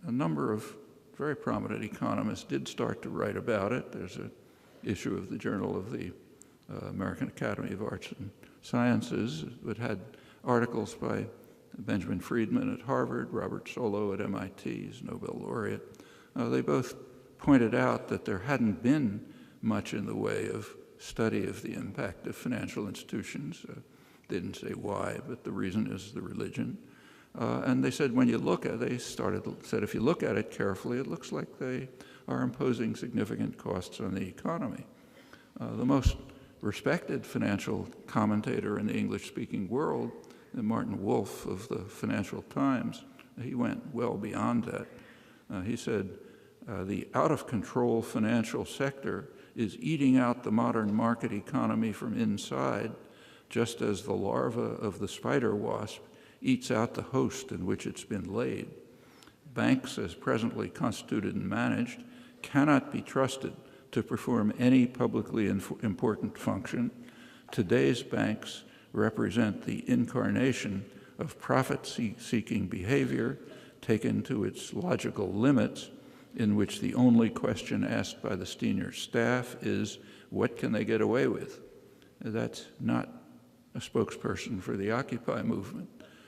a number of very prominent economists did start to write about it. There's an issue of the Journal of the American Academy of Arts and Sciences that had articles by Benjamin Friedman at Harvard, Robert Solow at MIT, he's Nobel laureate. They both pointed out that there hadn't been much in the way of study of the impact of financial institutions. They didn't say why, but the reason is the religion. And they said if you look at it carefully, it looks like they are imposing significant costs on the economy. The most respected financial commentator in the English-speaking world, Martin Wolf of the Financial Times, he went well beyond that. He said, the out-of-control financial sector is eating out the modern market economy from inside, just as the larva of the spider wasp eats out the host in which it's been laid. Banks, as presently constituted and managed, cannot be trusted to perform any publicly important function. Today's banks represent the incarnation of profit-seeking behavior taken to its logical limits, in which the only question asked by the senior staff is, what can they get away with? That's not a spokesperson for the Occupy movement.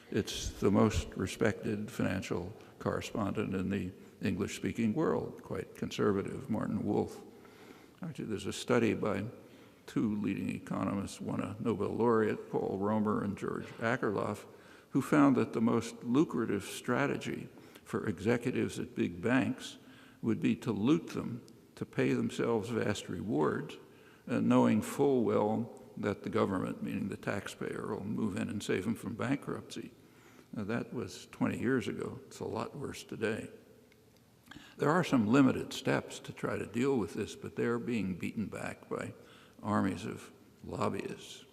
It's the most respected financial correspondent in the English-speaking world, quite conservative, Martin Wolf. Actually, there's a study by two leading economists, one a Nobel laureate, Paul Romer and George Akerlof, who found that the most lucrative strategy for executives at big banks would be to loot them, to pay themselves vast rewards, knowing full well that the government, meaning the taxpayer, will move in and save them from bankruptcy. That was 20 years ago. It's a lot worse today. There are some limited steps to try to deal with this, but they're being beaten back by armies of lobbyists.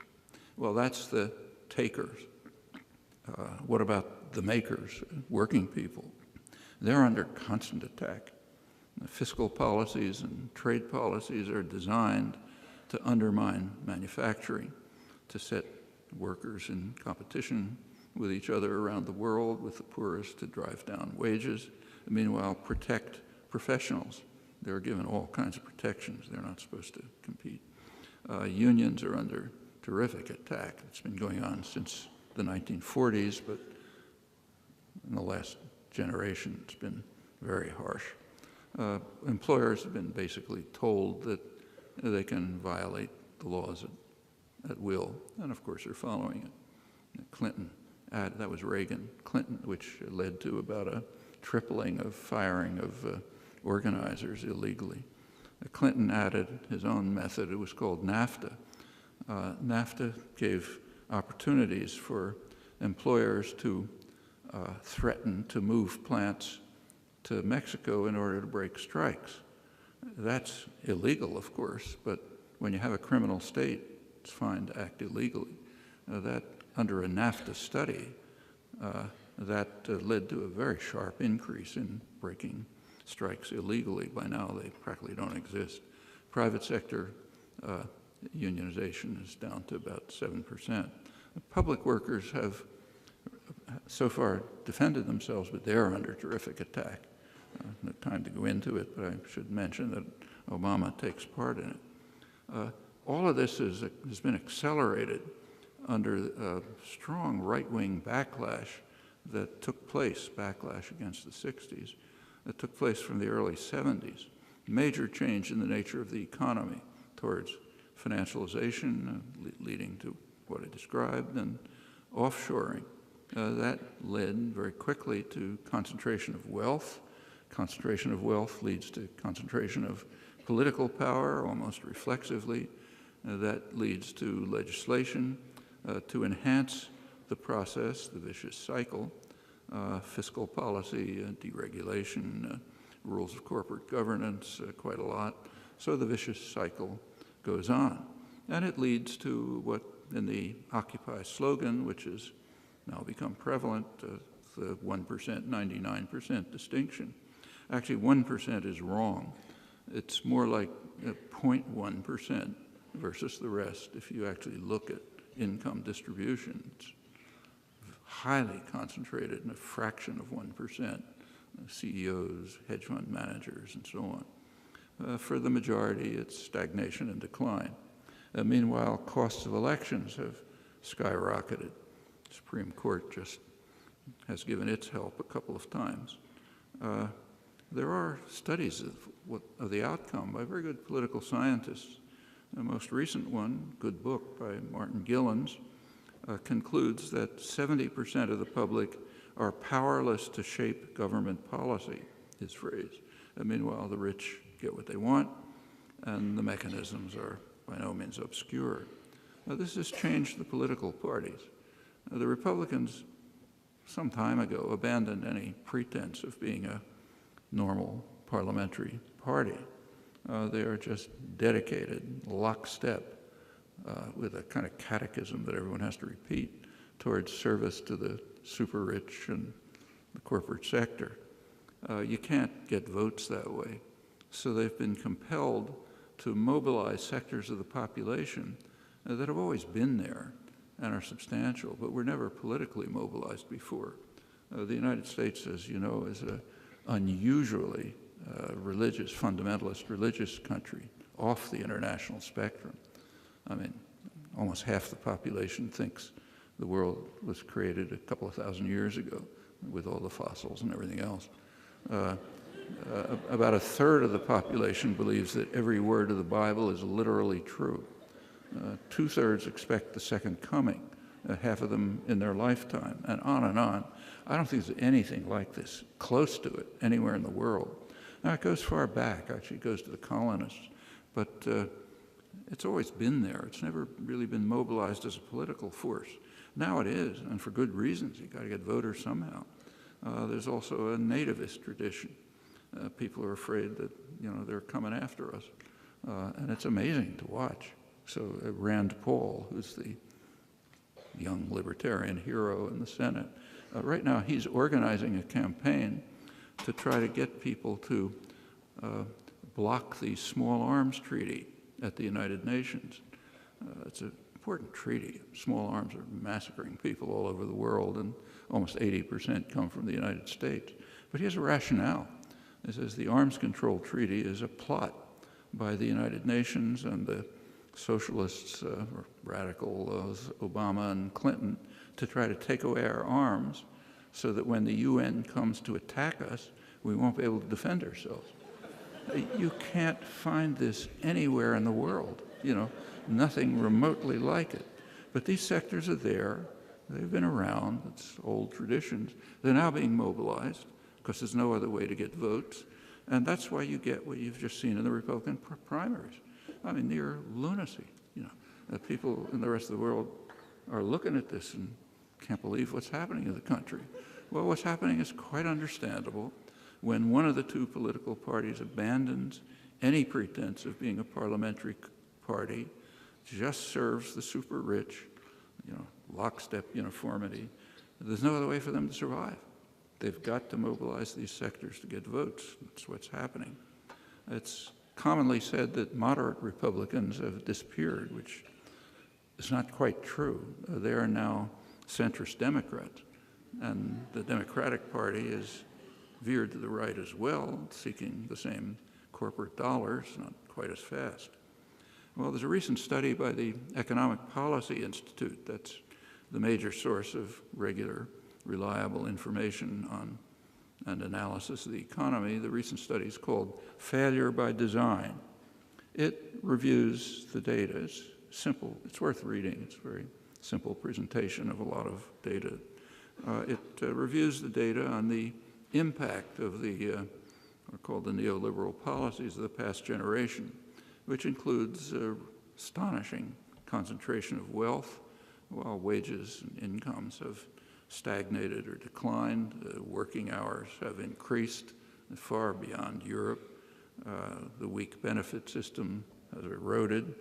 Well, that's the takers. What about the makers, working people? They're under constant attack. The fiscal policies and trade policies are designed to undermine manufacturing, to set workers in competition with each other around the world, with the poorest, to drive down wages. Meanwhile, protect professionals. They're given all kinds of protections. They're not supposed to compete. Unions are under terrific attack. It's been going on since the 1940s, but in the last generation, it's been very harsh. Employers have been basically told that they can violate the laws at will, and of course they're following it. Clinton, that was Reagan. Clinton, which led to about a tripling of firing of organizers illegally. Clinton added his own method. It was called NAFTA. NAFTA gave opportunities for employers to threaten to move plants to Mexico in order to break strikes. That's illegal, of course, but when you have a criminal state, it's fine to act illegally. That, under a NAFTA study, that led to a very sharp increase in breaking strikes illegally. By now, they practically don't exist. Private sector unionization is down to about 7%. Public workers have so far defended themselves, but they're under terrific attack. No time to go into it, but I should mention that Obama takes part in it. All of this has been accelerated under a strong right-wing backlash that took place, backlash against the 60s, that took place from the early 70s. Major change in the nature of the economy towards financialization, leading to what I described, and offshoring. That led very quickly to concentration of wealth. Concentration of wealth leads to concentration of political power, almost reflexively. That leads to legislation to enhance the process, the vicious cycle, fiscal policy, deregulation, rules of corporate governance, quite a lot. So the vicious cycle goes on. And it leads to what in the Occupy slogan, which has now become prevalent, the 1%, 99% distinction. Actually, 1% is wrong. It's more like 0.1% versus the rest if you actually look at income distribution. It's highly concentrated in a fraction of 1%, CEOs, hedge fund managers, and so on. For the majority, it's stagnation and decline. Meanwhile, costs of elections have skyrocketed. The Supreme Court just has given its help a couple of times. There are studies of the outcome by very good political scientists. The most recent one, good book by Martin Gilens, concludes that 70% of the public are powerless to shape government policy, his phrase. Meanwhile, the rich get what they want, and the mechanisms are by no means obscure. This has changed the political parties. The Republicans, some time ago, abandoned any pretense of being a normal parliamentary party. They are just dedicated, lockstep, with a kind of catechism that everyone has to repeat towards service to the super rich and the corporate sector. You can't get votes that way. So they've been compelled to mobilize sectors of the population that have always been there and are substantial, but were never politically mobilized before. The United States, as you know, is an unusually religious, fundamentalist religious country off the international spectrum. I mean, almost half the population thinks the world was created a couple of thousand years ago with all the fossils and everything else. About a third of the population believes that every word of the Bible is literally true. Two-thirds expect the second coming, half of them in their lifetime, and on and on. I don't think there's anything like this close to it anywhere in the world. Now, it goes far back. Actually, it goes to the colonists. But it's always been there. It's never really been mobilized as a political force. Now it is, and for good reasons. You've got to get voters somehow. There's also a nativist tradition. People are afraid that, they're coming after us. And it's amazing to watch. So Rand Paul, who's the young libertarian hero in the Senate, right now he's organizing a campaign to try to get people to block the Small Arms Treaty at the United Nations. It's an important treaty. Small arms are massacring people all over the world, and almost 80% come from the United States. But he has a rationale. He says the Arms Control Treaty is a plot by the United Nations and the socialists, or radicals, Obama and Clinton, to try to take away our arms so that when the UN comes to attack us, we won't be able to defend ourselves. You can't find this anywhere in the world, nothing remotely like it. But these sectors are there. They've been around. It's old traditions. They're now being mobilized because there's no other way to get votes. And that's why you get what you've just seen in the Republican primaries. I mean, near lunacy. People in the rest of the world are looking at this and can't believe what's happening in the country. Well, what's happening is quite understandable. When one of the two political parties abandons any pretense of being a parliamentary party, just serves the super rich, lockstep uniformity, there's no other way for them to survive. They've got to mobilize these sectors to get votes. That's what's happening. It's commonly said that moderate Republicans have disappeared, which is not quite true. They are now centrist Democrats, and the Democratic Party is veered to the right as well, seeking the same corporate dollars, not quite as fast. Well, there's a recent study by the Economic Policy Institute, that's the major source of regular, reliable information on and analysis of the economy. The recent study is called Failure by Design. It reviews the data. It's simple. It's worth reading. It's a very simple presentation of a lot of data. It reviews the data on the impact of the, what are called the neoliberal policies of the past generation, which includes astonishing concentration of wealth, while wages and incomes have stagnated or declined. Working hours have increased far beyond Europe. The weak benefit system has eroded.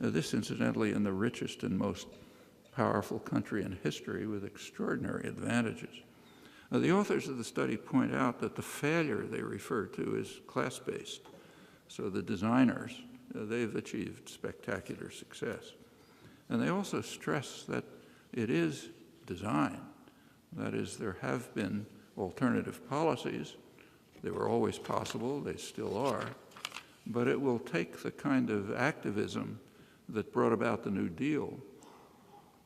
This, incidentally, in the richest and most powerful country in history with extraordinary advantages. The authors of the study point out that the failure they refer to is class-based. So the designers, they've achieved spectacular success. And they also stress that it is design. That is, there have been alternative policies. They were always possible, they still are. But it will take the kind of activism that brought about the New Deal,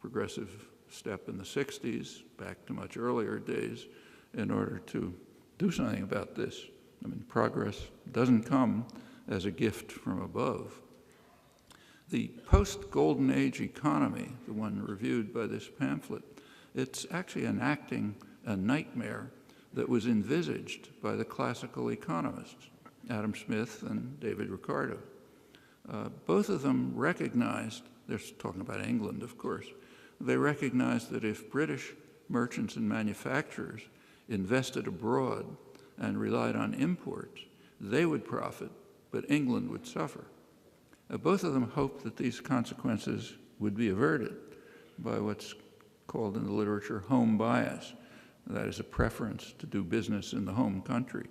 progressive step in the 60s, back to much earlier days, in order to do something about this. I mean, progress doesn't come as a gift from above. The post-Golden Age economy, the one reviewed by this pamphlet, it's actually enacting a nightmare that was envisaged by the classical economists, Adam Smith and David Ricardo. Both of them recognized, they're talking about England, of course, they recognized that if British merchants and manufacturers invested abroad and relied on imports, they would profit, but England would suffer. Both of them hoped that these consequences would be averted by what's called in the literature home bias. That is a preference to do business in the home country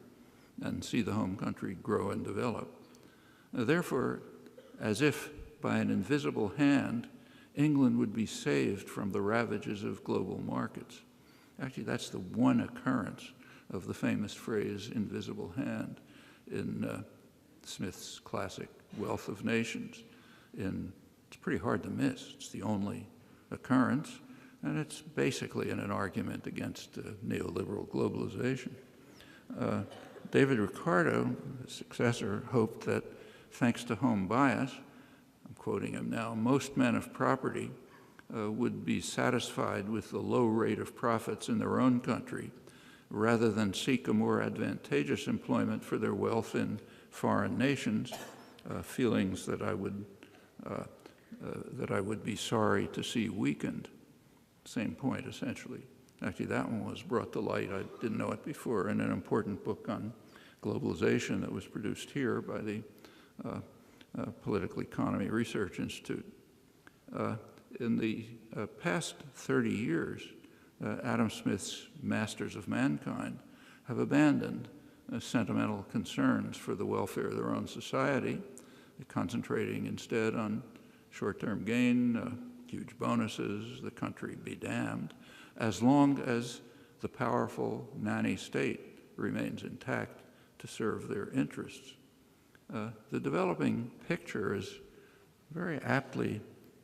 and see the home country grow and develop. Therefore, as if by an invisible hand, England would be saved from the ravages of global markets. Actually, that's the one occurrence of the famous phrase, invisible hand, in Smith's classic Wealth of Nations. It's pretty hard to miss. It's the only occurrence, and it's basically in an argument against neoliberal globalization. David Ricardo, his successor, hoped that thanks to home bias, I'm quoting him now, most men of property would be satisfied with the low rate of profits in their own country rather than seek a more advantageous employment for their wealth in foreign nations, feelings that I would be sorry to see weakened. Same point, essentially. Actually, that one was brought to light, I didn't know it before, in an important book on globalization that was produced here by the Political Economy Research Institute. In the past 30 years, Adam Smith's masters of mankind have abandoned sentimental concerns for the welfare of their own society, concentrating instead on short-term gain, huge bonuses, the country be damned, as long as the powerful nanny state remains intact to serve their interests. The developing picture is very aptly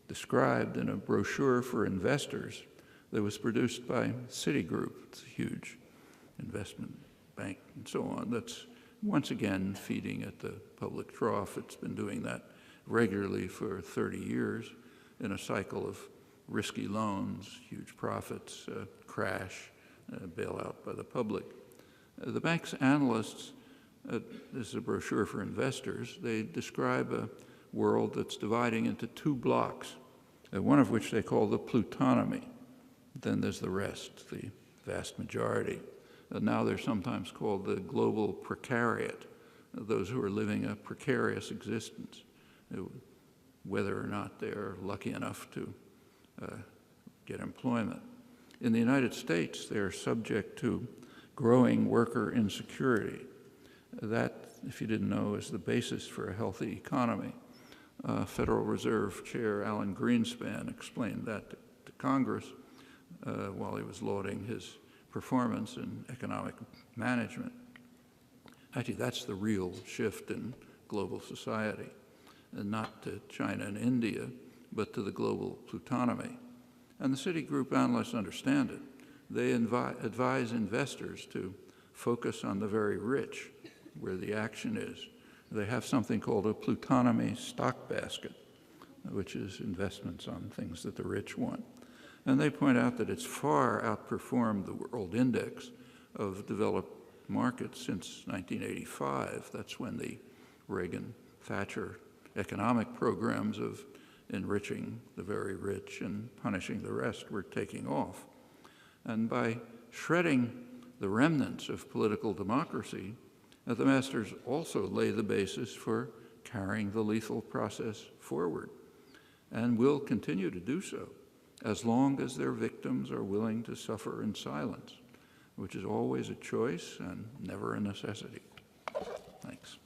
described in a brochure for investors that was produced by Citigroup. It's a huge investment bank and so on that's once again feeding at the public trough. It's been doing that regularly for 30 years in a cycle of risky loans, huge profits, crash, bailout by the public. The bank's analysts, this is a brochure for investors, they describe a world that's dividing into two blocks, one of which they call the plutonomy. Then there's the rest, the vast majority. Now they're sometimes called the global precariat, those who are living a precarious existence, whether or not they're lucky enough to get employment. In the United States, they're subject to growing worker insecurity. That, if you didn't know, is the basis for a healthy economy. Federal Reserve Chair Alan Greenspan explained that to Congress while he was lauding his performance in economic management. Actually, that's the real shift in global society, and not to China and India, but to the global plutonomy. And the Citigroup analysts understand it. They advise investors to focus on the very rich, where the action is. They have something called a plutonomy stock basket, which is investments on things that the rich want. And they point out that it's far outperformed the world index of developed markets since 1985. That's when the Reagan-Thatcher economic programs of enriching the very rich and punishing the rest were taking off. And by shredding the remnants of political democracy, the masters also lay the basis for carrying the lethal process forward, and will continue to do so as long as their victims are willing to suffer in silence, which is always a choice and never a necessity. Thanks.